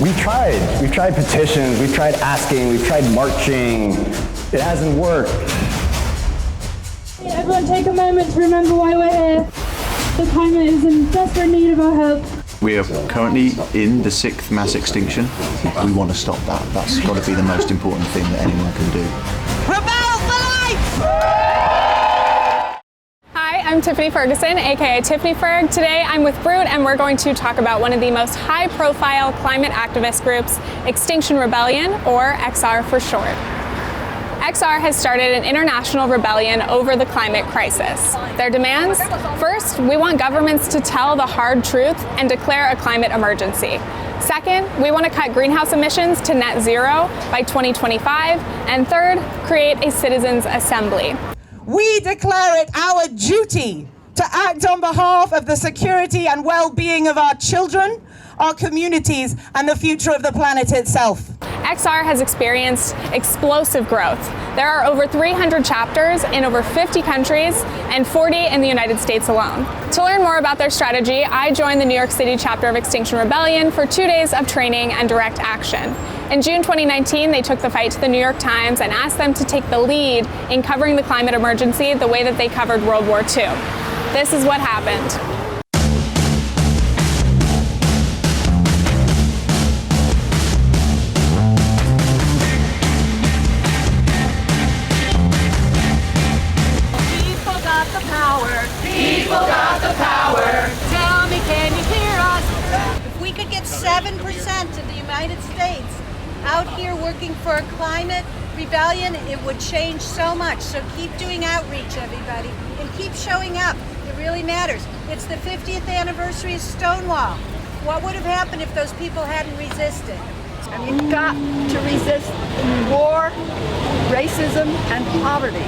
We've tried petitions, we've tried asking, we've tried marching. It hasn't worked. Everyone take a moment to remember why we're here. The climate is in desperate need of our help. We are currently in the 6th mass extinction. We want to stop that. That's got to be the most important thing that anyone can do. Rebel for life! Hi, I'm Tiffany Ferguson, aka Tiffany Ferg. Today I'm with Brut and we're going to talk about one of the most high-profile climate activist groups, Extinction Rebellion, or XR for short. XR has started an international rebellion over the climate crisis. Their demands? First, we want governments to tell the hard truth and declare a climate emergency. Second, we want to cut greenhouse emissions to net zero by 2025. And third, create a citizens' assembly. We declare it our duty to act on behalf of the security and well-being of our children, our communities, and the future of the planet itself. XR has experienced explosive growth. There are over 300 chapters in over 50 countries and 40 in the United States alone. To learn more about their strategy, I joined the New York City chapter of Extinction Rebellion for 2 days of training and direct action. In June 2019, they took the fight to the New York Times and asked them to take the lead in covering the climate emergency the way that they covered World War II. This is what happened. People got the power. Tell me, can you hear us? If we could get 7% of the United States out here working for a climate rebellion, it would change so much. So keep doing outreach, everybody, and keep showing up. It really matters. It's the 50th anniversary of Stonewall. What would have happened if those people hadn't resisted? You've got to resist war, racism, and poverty.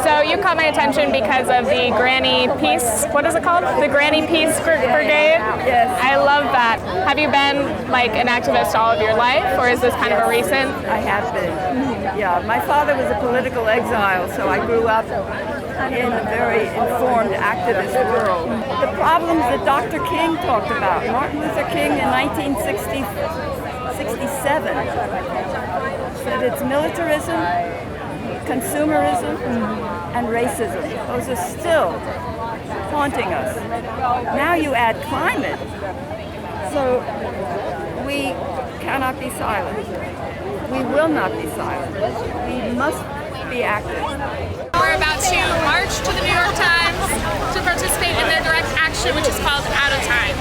So you caught my attention because of the Granny Peace, what is it called? The Granny Peace Brigade? Yes. I love that. Have you been like an activist all of your life, or is this kind of a recent? I have been. Yeah, my father was a political exile, so I grew up in a very informed activist world. The problems that Dr. King talked about, Martin Luther King in 1967, said it's militarism, consumerism, and racism. Those are still haunting us. Now you add climate, so we cannot be silent. We will not be silent. We must be active. We're about to march to the New York Times to participate in their direct action, which is called Out of Time.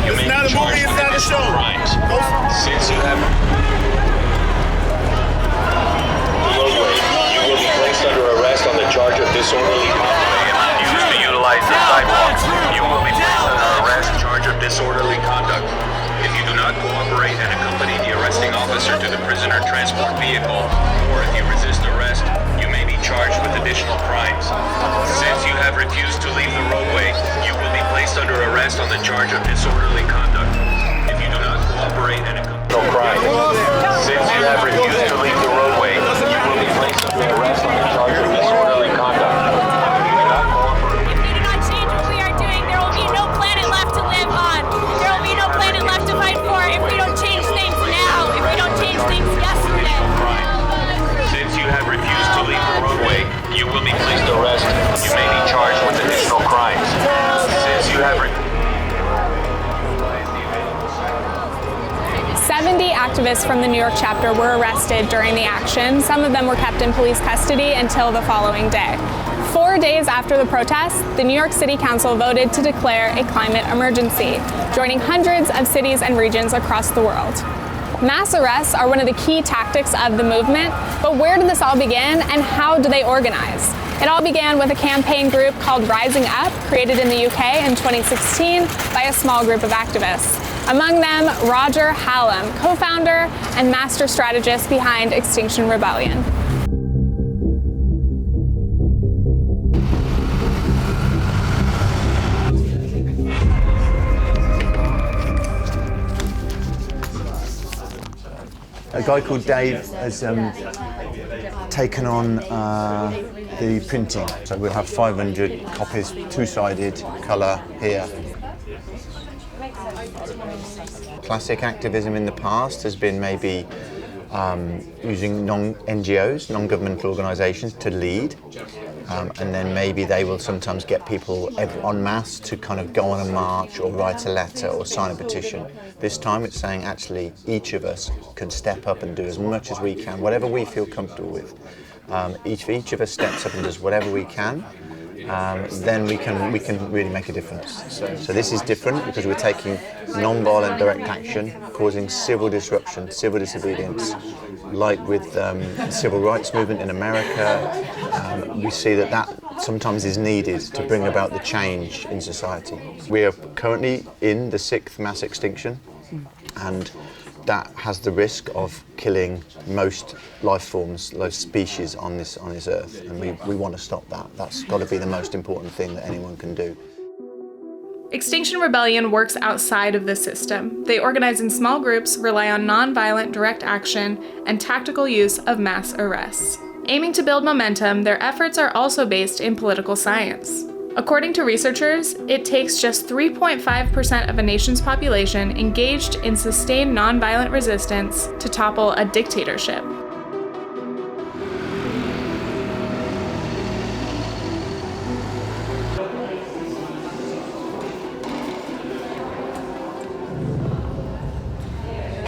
It's not a movie, it's not a show. Since you have you will be placed under arrest on the charge of disorderly conduct. Used to utilize the sidewalk. You will be placed under arrest, charge of disorderly conduct. If you do not cooperate and accompany the arresting officer to the prisoner transport vehicle, or if you resist arrest, you may be charged with additional crimes. Since you have refused to leave the roadway, you will be placed under arrest on the charge of disorderly conduct. If you do not cooperate and accompany no crime. Since you have refused to leave the roadway, you will be placed under arrest on the charge of disorderly conduct. If we do not change what we are doing, there will be no planet left to live on. There will be no planet left to fight for if we don't change things now, if we don't change things yesterday. Since you have refused to leave the roadway, you will be placed under arrest. You may be charged with additional crimes. Since you have 70 activists from the New York chapter were arrested during the action. Some of them were kept in police custody until the following day. 4 days after the protest, the New York City Council voted to declare a climate emergency, joining hundreds of cities and regions across the world. Mass arrests are one of the key tactics of the movement, but where did this all begin and how do they organize? It all began with a campaign group called Rising Up, created in the UK in 2016 by a small group of activists. Among them, Roger Hallam, co-founder and master strategist behind Extinction Rebellion. A guy called Dave has taken on the printing. So we'll have 500 copies, two-sided, colour here. Classic activism in the past has been maybe using NGOs, non-governmental organisations, to lead. And then maybe they will sometimes get people en masse to kind of go on a march or write a letter or sign a petition. This time it's saying actually each of us can step up and do as much as we can, whatever we feel comfortable with. Each of us steps up and does whatever we can, then we can really make a difference. So this is different because we're taking non-violent direct action, causing civil disruption, civil disobedience, like with the civil rights movement in America. We see that sometimes is needed to bring about the change in society. We are currently in the 6th mass extinction, and that has the risk of killing most life forms, most species on this earth, and we want to stop that. That's got to be the most important thing that anyone can do. Extinction Rebellion works outside of the system. They organize in small groups, rely on non-violent direct action, and tactical use of mass arrests. Aiming to build momentum, their efforts are also based in political science. According to researchers, it takes just 3.5% of a nation's population engaged in sustained nonviolent resistance to topple a dictatorship.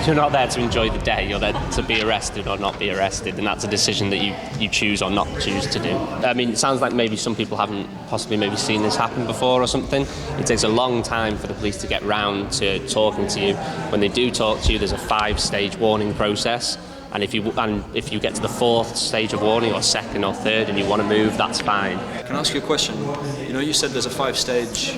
You're not there to enjoy the day, you're there to be arrested or not be arrested, and that's a decision that you choose or not choose to do. I mean, it sounds like maybe some people haven't possibly maybe seen this happen before or something. It takes a long time for the police to get round to talking to you. When they do talk to you, there's a 5-stage warning process, and if you get to the 4th stage of warning, or 2nd or 3rd, and you want to move, that's fine. Can I ask you a question? You know, you said there's a 5-stage.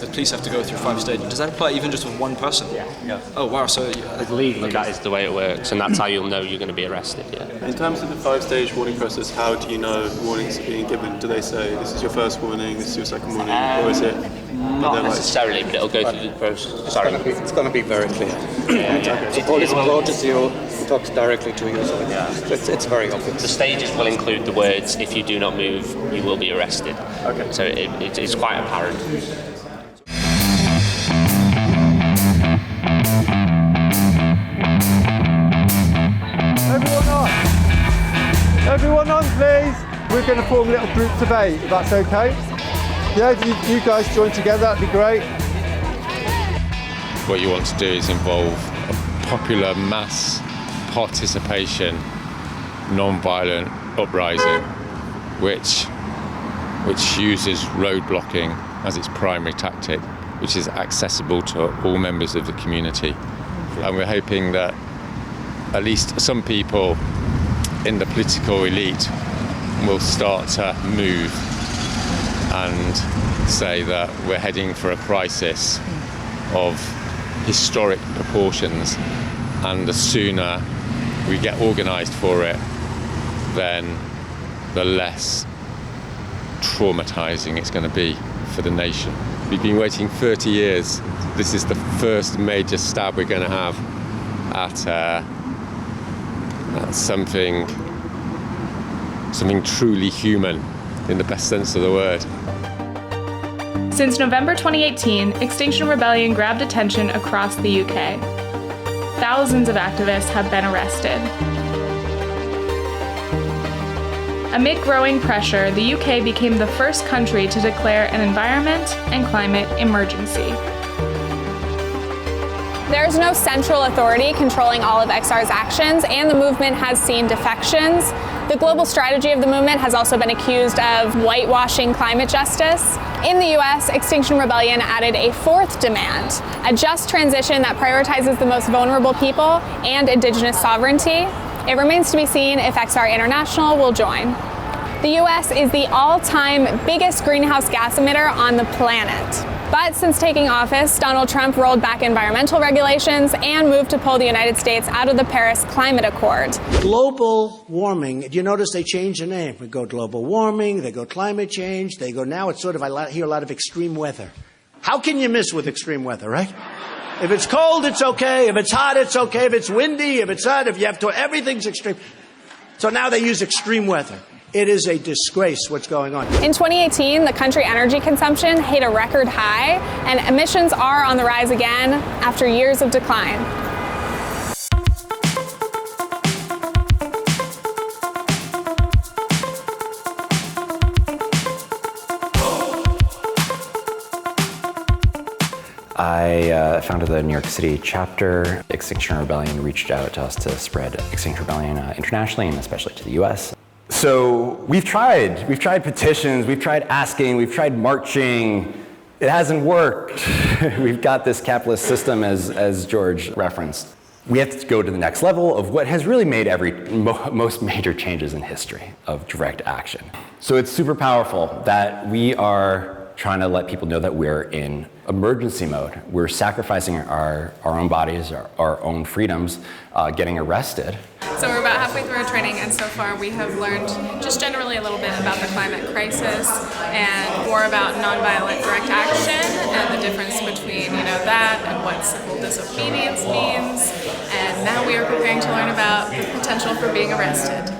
The police have to go through 5 stages. Does that apply even just with one person? Yeah. Oh wow, so legally that is the way it works, and that's how you'll know you're going to be arrested. Yeah. In terms of the 5-stage warning process, how do you know warnings are being given? Do they say this is your first warning, this is your second warning, or is it? Not necessarily, but it'll go through the process. Sorry. It's going to be very clear. The police approaches you, talks directly to you, so it's very obvious. The stages will include the words, if you do not move, you will be arrested. Okay. So it's quite apparent. Everyone on, please. We're going to form a little group debate, if that's okay. Yeah, you guys join together, that'd be great. What you want to do is involve a popular mass participation, non-violent uprising, which uses road blocking as its primary tactic, which is accessible to all members of the community. And we're hoping that at least some people in the political elite will start to move and say that we're heading for a crisis of historic proportions, and the sooner we get organised for it, then the less traumatising it's going to be for the nation. We've been waiting 30 years. This is the first major stab we're going to have at something truly human in the best sense of the word. Since November 2018, Extinction Rebellion grabbed attention across the UK. Thousands of activists have been arrested. Amid growing pressure, the UK became the first country to declare an environment and climate emergency. There is no central authority controlling all of XR's actions, and the movement has seen defections. The global strategy of the movement has also been accused of whitewashing climate justice. In the US, Extinction Rebellion added a 4th demand, a just transition that prioritizes the most vulnerable people and indigenous sovereignty. It remains to be seen if XR International will join. The US is the all-time biggest greenhouse gas emitter on the planet. But since taking office, Donald Trump rolled back environmental regulations and moved to pull the United States out of the Paris Climate Accord. Global warming, do you notice they changed the name? We go global warming, they go climate change, they go now it's sort of, I hear a lot of extreme weather. How can you miss with extreme weather, right? If it's cold, it's okay. If it's hot, it's okay. If it's windy, if it's hot, if you have to, everything's extreme. So now they use extreme weather. It is a disgrace what's going on. In 2018, the country energy consumption hit a record high, and emissions are on the rise again after years of decline. I founded the New York City chapter. Extinction Rebellion reached out to us to spread Extinction Rebellion internationally and especially to the US. So we've tried petitions, we've tried asking, we've tried marching. It hasn't worked. We've got this capitalist system as George referenced. We have to go to the next level of what has really made most major changes in history of direct action. So it's super powerful that we are trying to let people know that we're in emergency mode. We're sacrificing our own bodies, our own freedoms, getting arrested. So we're about halfway through our training, and so far we have learned just generally a little bit about the climate crisis and more about nonviolent direct action and the difference between that and what civil disobedience means. And now we are preparing to learn about the potential for being arrested.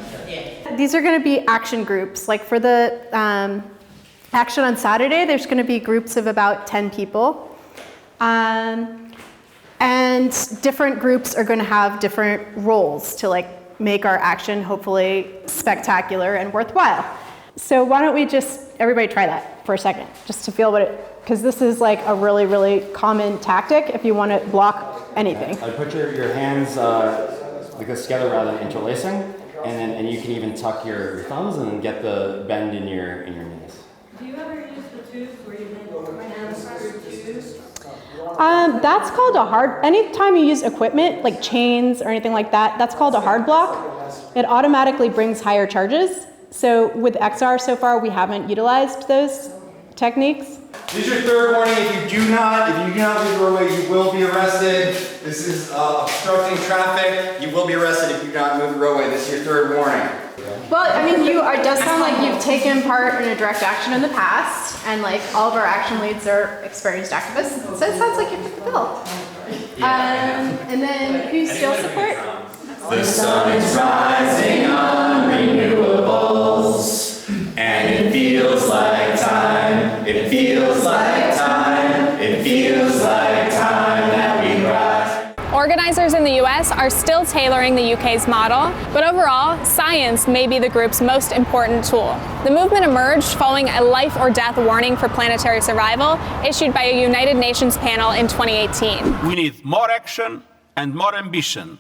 These are going to be action groups. Like for the action on Saturday, there's going to be groups of about 10 people. And different groups are going to have different roles to make our action hopefully spectacular and worthwhile. So why don't we just everybody try that for a second, just to feel what it, because this is a really, really common tactic if you want to block anything. I put your hands together rather than interlacing, and you can even tuck your thumbs and then get the bend in your knees. Do you ever use the tubes where you put my hands through tubes? That's called a hard, anytime you use equipment like chains or anything like that, that's called a hard block. It automatically brings higher charges. So with XR so far, we haven't utilized those techniques. This is your third warning. If you do not leave the roadway, you will be arrested. This is obstructing traffic. You will be arrested if you do not move the roadway. This is your third warning. Well, I mean, it does sound like you've taken part in a direct action in the past, and all of our action leads are experienced activists, so it sounds like you fit the bill. And then who's still support? The sun is rising on renewables, and it feels like time, it feels like time, it feels like time that we rise. Organizers in the US are still tailoring the UK's model, but overall, science may be the group's most important tool. The movement emerged following a life or death warning for planetary survival issued by a United Nations panel in 2018. We need more action and more ambition,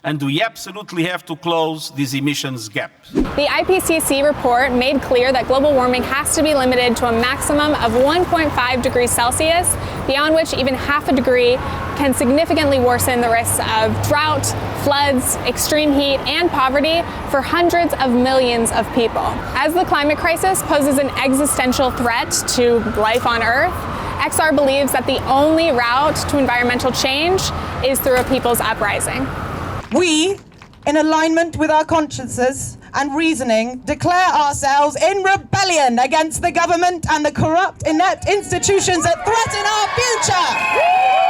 and we absolutely have to close this emissions gap. The IPCC report made clear that global warming has to be limited to a maximum of 1.5 degrees Celsius, beyond which even half a degree can significantly worsen the risks of drought, floods, extreme heat, and poverty for hundreds of millions of people. As the climate crisis poses an existential threat to life on Earth, XR believes that the only route to environmental change is through a people's uprising. We, in alignment with our consciences and reasoning, declare ourselves in rebellion against the government and the corrupt, inept institutions that threaten our future.